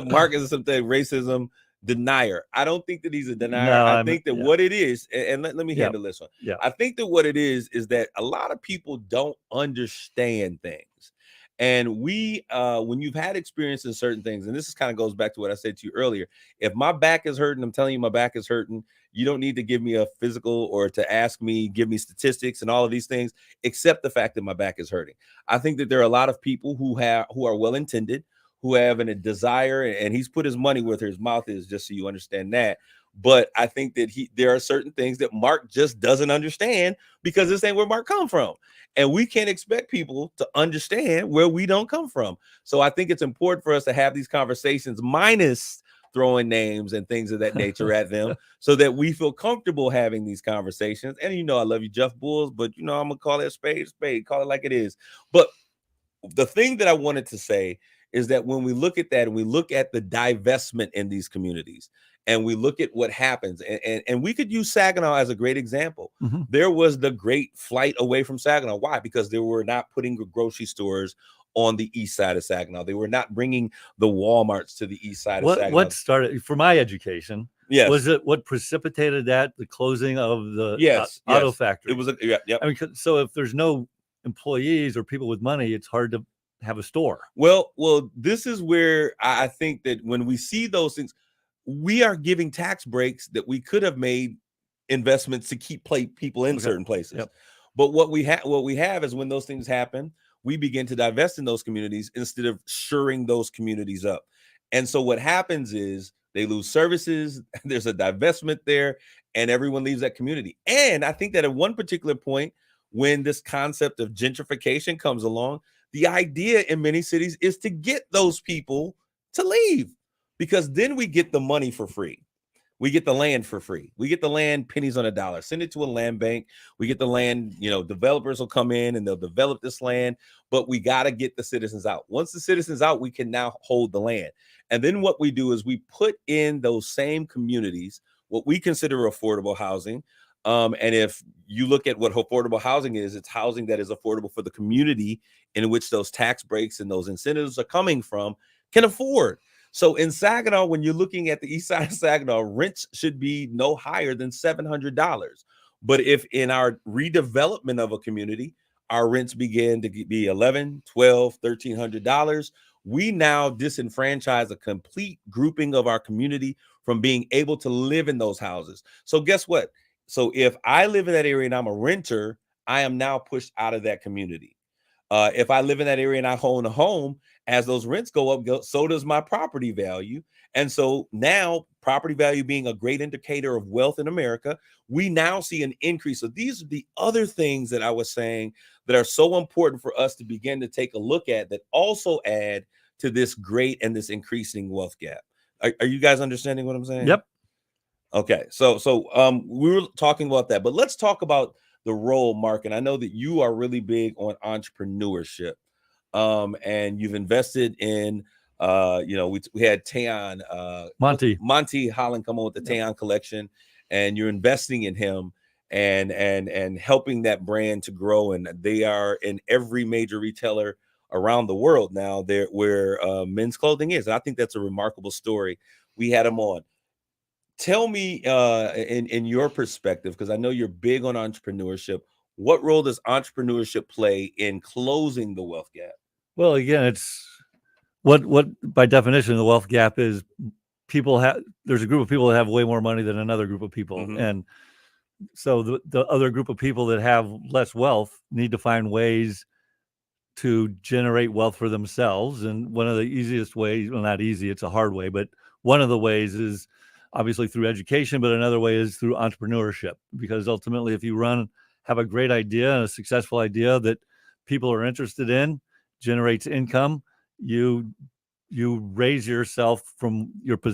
Mark is something racism denier. I don't think that he's a denier. No, I think that what it is, and let me handle this one. Yeah. I think that what it is that a lot of people don't understand things. And when you've had experience in certain things, and this kind of goes back to what I said to you earlier, if my back is hurting, I'm telling you my back is hurting, you don't need to give me a physical or to give me statistics and all of these things, except the fact that my back is hurting. I think that there are a lot of people who are well-intended, who have a desire, and he's put his money where his mouth is, just so you understand that. But I think that there are certain things that Mark just doesn't understand because this ain't where Mark come from. And we can't expect people to understand where we don't come from. So I think it's important for us to have these conversations, minus throwing names and things of that nature at them so that we feel comfortable having these conversations. And I love you, Jeff Bulls, but I'm gonna call it a spade, call it like it is. But the thing that I wanted to say is that when we look at that and we look at the divestment in these communities and we look at what happens, and we could use Saginaw as a great example. Mm-hmm. There was the great flight away from Saginaw. Why? Because they were not putting grocery stores on the east side of Saginaw. They were not bringing the Walmarts to the east side of Saginaw. What started, for my education, yes, was it what precipitated that, the closing of the auto factory? It was I mean, so if there's no employees or people with money, it's hard to have a store. Well, this is where I think that when we see those things, we are giving tax breaks that we could have made investments to keep people in certain places. Yep. But what we have is when those things happen, we begin to divest in those communities instead of shoring those communities up. And so what happens is they lose services, there's a divestment there, and everyone leaves that community. And I think that at one particular point, when this concept of gentrification comes along, the idea in many cities is to get those people to leave, because then we get the money for free. We get the land for free. We get the land pennies on a dollar. Send it to a land bank. We get the land, developers will come in and they'll develop this land, but we got to get the citizens out. Once the citizens out, we can now hold the land. And then what we do is we put in those same communities what we consider affordable housing. And if you look at what affordable housing is, it's housing that is affordable for the community in which those tax breaks and those incentives are coming from can afford. So in Saginaw, when you're looking at the east side of Saginaw, rents should be no higher than $700. But if in our redevelopment of a community, our rents begin to be $1,100, $1,200, $1,300, we now disenfranchise a complete grouping of our community from being able to live in those houses. So guess what? So if I live in that area and I'm a renter, I am now pushed out of that community. If I live in that area and I own a home, as those rents go up, so does my property value. And so now, property value being a great indicator of wealth in America, we now see an increase. So these are the other things that I was saying that are so important for us to begin to take a look at, that also add to this great and this increasing wealth gap. Are you guys understanding what I'm saying? Yep. Okay. So we were talking about that, but let's talk about the role, Mark. And I know that you are really big on entrepreneurship. And you've invested in, we had Tayon, Monty Holland come on with the Tayon collection, and you're investing in him and helping that brand to grow. And they are in every major retailer around the world now, there where men's clothing is. And I think that's a remarkable story. We had him on. Tell me, in your perspective, because I know you're big on entrepreneurship, what role does entrepreneurship play in closing the wealth gap? Well, again, it's what by definition the wealth gap is. There's a group of people that have way more money than another group of people, Mm-hmm. and so the other group of people that have less wealth need to find ways to generate wealth for themselves. And one of the easiest ways, well, not easy, it's a hard way, but one of the ways is obviously through education, but another way is through entrepreneurship, because ultimately if you have a great idea and a successful idea that people are interested in, generates income, you raise yourself from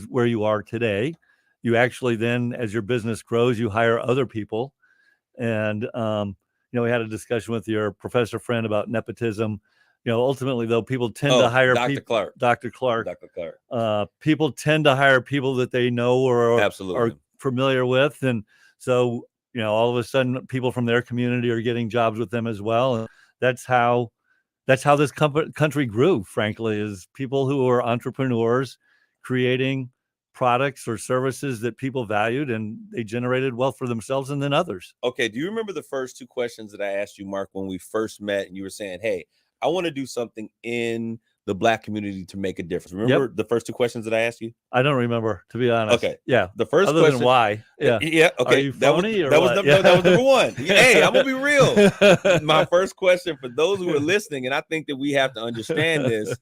where you are today. You actually then, as your business grows, you hire other people. And we had a discussion with your professor friend about nepotism. Ultimately though, people tend to hire Dr. Clark. People tend to hire people that they know or are familiar with, and so all of a sudden people from their community are getting jobs with them as well. And that's how this country grew, frankly, is people who are entrepreneurs creating products or services that people valued, and they generated wealth for themselves and then others. Okay. Do you remember the first two questions that I asked you, Mark, when we first met, and you were saying, hey, I want to do something in the Black community to make a difference? Remember the first two questions that I asked you? I don't remember, to be honest. Okay. Yeah. The first Other question. Than why? Yeah. Yeah. Okay. Are you phony that was number one. Hey, I'm going to be real. My first question for those who are listening, and I think that we have to understand this.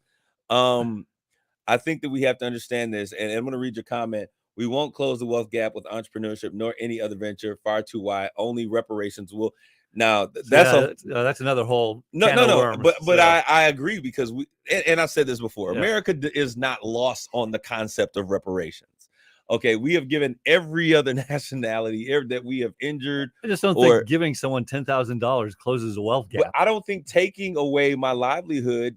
I think that we have to understand this, and I'm going to read your comment. We won't close the wealth gap with entrepreneurship nor any other venture. Far too wide. Only reparations will. Now So that's another whole no, can no, of no. worms. But So, I agree because and I've said this before. Yeah. America is not lost on the concept of reparations. Okay, we have given every other nationality that we have injured. I just don't or think giving someone $10,000 closes a wealth but gap. I don't think taking away my livelihood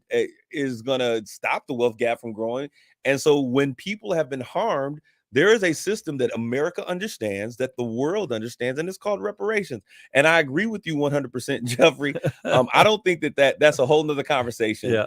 is gonna stop the wealth gap from growing. And so when people have been harmed, there is a system that America understands, that the world understands, and it's called reparations. And I agree with you 100%, Jeffrey. I don't think that's a whole nother conversation Yeah.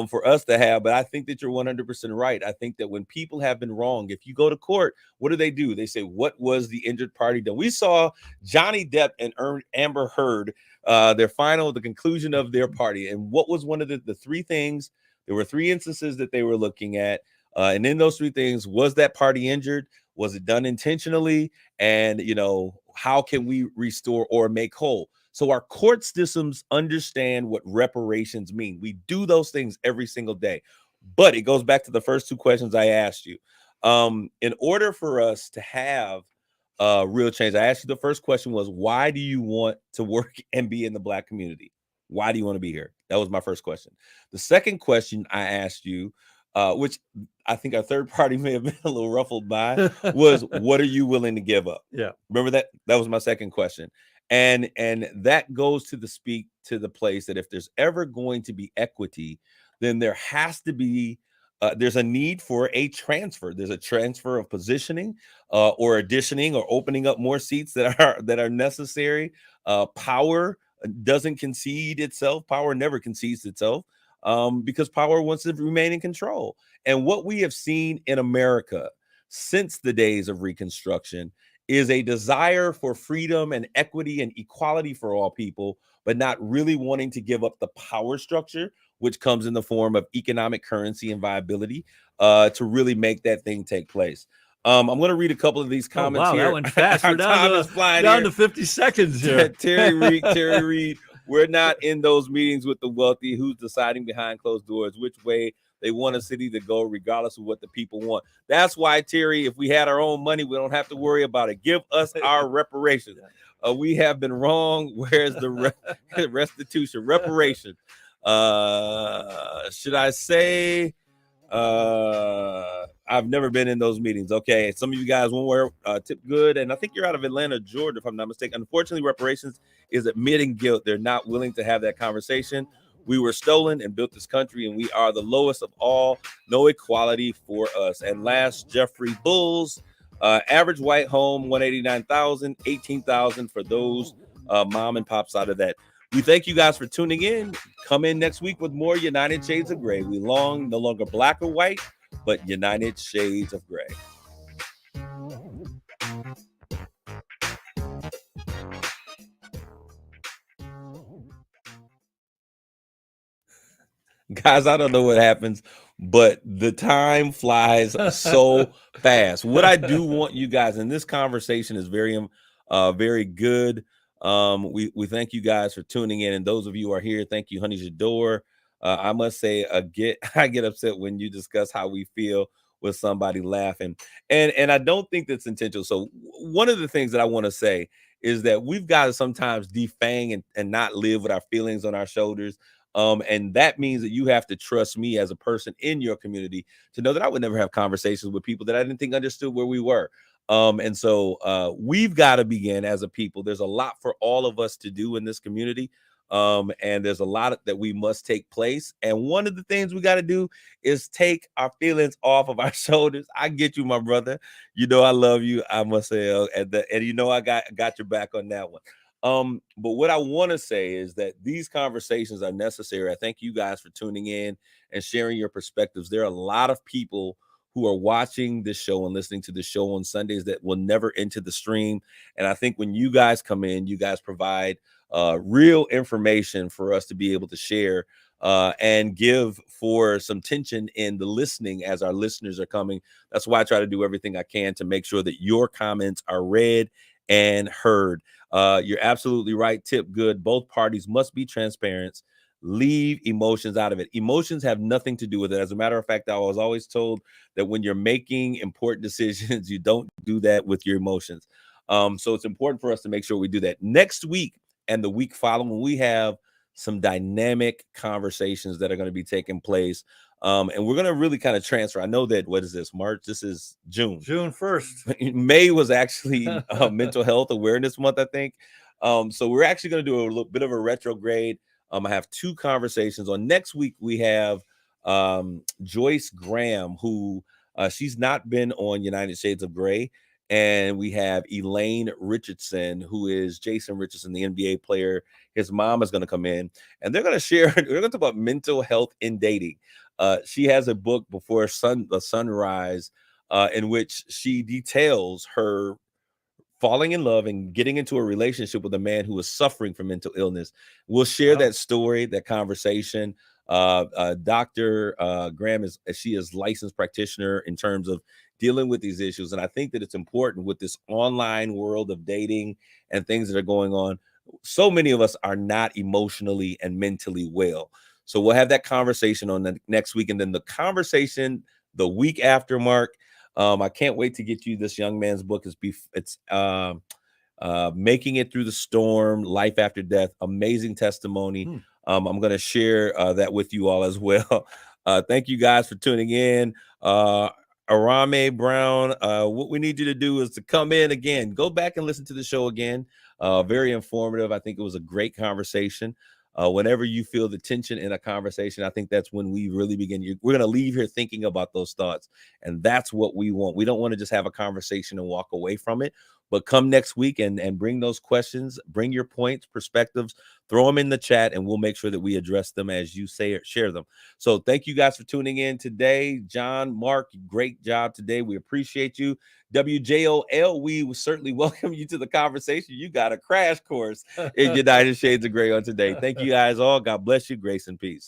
for us to have, but I think that you're 100% right. I think that when people have been wronged, if you go to court, what do? They say, what was the injured party done? We saw Johnny Depp and Amber Heard, the conclusion of their party. And what was one of the three things? There were three instances that they were looking at. And in those three things, was that party injured? Was it done intentionally? And, how can we restore or make whole? So our court systems understand what reparations mean. We do those things every single day. But it goes back to the first two questions I asked you. In order for us to have real change, I asked you, the first question was, why do you want to work and be in the Black community? Why do you want to be here? That was my first question. The second question I asked you, which I think our third party may have been a little ruffled by, was what are you willing to give up? Yeah. Remember that? That was my second question. And that goes to the place that if there's ever going to be equity, then there has to be there's a need for a transfer. There's a transfer of positioning or additioning or opening up more seats that are necessary. Power doesn't concede itself. Power never concedes itself. Because power wants to remain in control. And what we have seen in America since the days of Reconstruction is a desire for freedom and equity and equality for all people, but not really wanting to give up the power structure, which comes in the form of economic currency and viability, to really make that thing take place. I'm going to read a couple of these comments here. That went fast. We're down to 50 seconds here. Terry Reed. We're not in those meetings with the wealthy who's deciding behind closed doors which way they want a city to go, regardless of what the people want. That's why, Terry, if we had our own money, we don't have to worry about it. Give us our reparations. We have been wrong. Where's the restitution? Reparation. Should I say? I've never been in those meetings. Okay, some of you guys won't wear tip good, and I think you're out of Atlanta, Georgia, if I'm not mistaken. Unfortunately, reparations is admitting guilt. They're not willing to have that conversation. We were stolen and built this country, and we are the lowest of all. No equality for us. And last, Jeffrey Bulls, average white home, 189,000, 18,000 for those mom and pops out of that. We thank you guys for tuning in. Come in next week with more United Shades of Gray. We no longer black or white, but United Shades of Gray. Guys, I don't know what happens, but the time flies so fast. What I do want you guys, and this conversation is very good. We thank you guys for tuning in, and those of you who are here, thank you, Honey Jador. I must say, I get upset when you discuss how we feel with somebody laughing, and I don't think that's intentional. So one of the things that I want to say is that we've got to sometimes defang and not live with our feelings on our shoulders. And that means that you have to trust me as a person in your community to know that I would never have conversations with people that I didn't think understood where we were. And so we've got to begin as a people. There's a lot for all of us to do in this community. And there's a lot that we must take place. And one of the things we got to do is take our feelings off of our shoulders. I get you, my brother. You know I love you. I must say, and you know I got your back on that one. But what I want to say is that these conversations are necessary. I thank you guys for tuning in and sharing your perspectives. There are a lot of people who are watching this show and listening to the show on Sundays that will never enter the stream. And I think when you guys come in, you guys provide real information for us to be able to share and give for some tension in the listening as our listeners are coming. That's why I try to do everything I can to make sure that your comments are read and heard. You're absolutely right. Tip good. Both parties must be transparent. Leave emotions out of it. Emotions have nothing to do with it. As a matter of fact, I was always told that when you're making important decisions, you don't do that with your emotions. So it's important for us to make sure we do that. Next week, and the week following, we have some dynamic conversations that are going to be taking place. And we're going to really kind of transfer. I know that, what is this, March? This is June. June 1st. May was actually Mental Health Awareness Month, I think. So we're actually going to do a little bit of a retrograde. I have 2 conversations. On next week, we have Joyce Graham, who she's not been on United Shades of Grey. And we have Elaine Richardson, who is Jason Richardson, the NBA player. His mom is going to come in, and they're going to share. We're going to talk about mental health in dating. She has a book, Before the Sunrise, in which she details her falling in love and getting into a relationship with a man who is suffering from mental illness. We'll share that story, that conversation. Dr. Graham she is licensed practitioner in terms of dealing with these issues. And I think that it's important with this online world of dating and things that are going on. So many of us are not emotionally and mentally well. So we'll have that conversation on the next week. And then the conversation the week after, Mark, I can't wait to get you this young man's book. It's Making It Through the Storm, Life After Death. Amazing testimony. I'm going to share that with you all as well. Thank you guys for tuning in. Arame Brown, what we need you to do is to come in again. Go back and listen to the show again. Very informative. I think it was a great conversation. Whenever you feel the tension in a conversation, I think that's when we really begin. We're going to leave here thinking about those thoughts. And that's what we want. We don't want to just have a conversation and walk away from it, but come next week and bring those questions, bring your points, perspectives, throw them in the chat, and we'll make sure that we address them as you say or share them. So thank you guys for tuning in today. John, Mark, great job today. We appreciate you. WJOL, we certainly welcome you to the conversation. You got a crash course in United Shades of Grey on today. Thank you guys all. God bless you. Grace and peace.